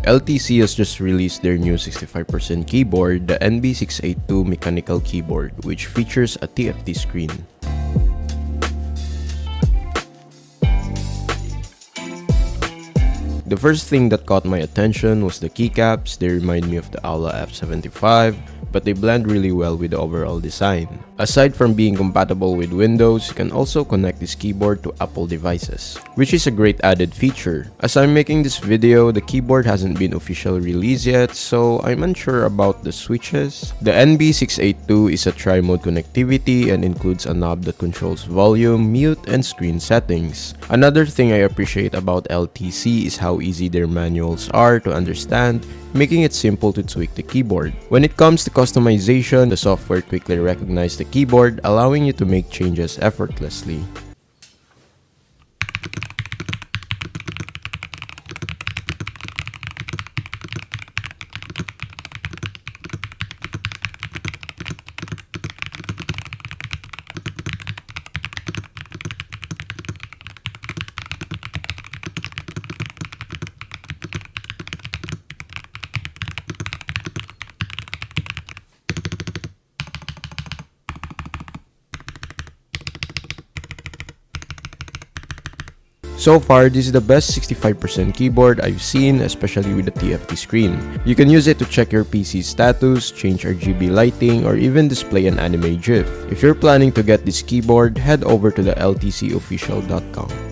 LTC has just released their new 65% keyboard, the NB682 mechanical keyboard, which features a TFT screen. The first thing that caught my attention was the keycaps. They remind me of the Aula F75, but they blend really well with the overall design. Aside from being compatible with Windows, you can also connect this keyboard to Apple devices, which is a great added feature. As I'm making this video, the keyboard hasn't been officially released yet, so I'm unsure about the switches. The NB682 is a tri-mode connectivity and includes a knob that controls volume, mute, and screen settings. Another thing I appreciate about LTC is how easy their manuals are to understand, making it simple to tweak the keyboard. When it comes to customization, the software quickly recognizes the keyboard, allowing you to make changes effortlessly. So far, this is the best 65% keyboard I've seen, especially with the TFT screen. You can use it to check your PC status, change RGB lighting, or even display an anime GIF. If you're planning to get this keyboard, head over to the ltcofficial.com.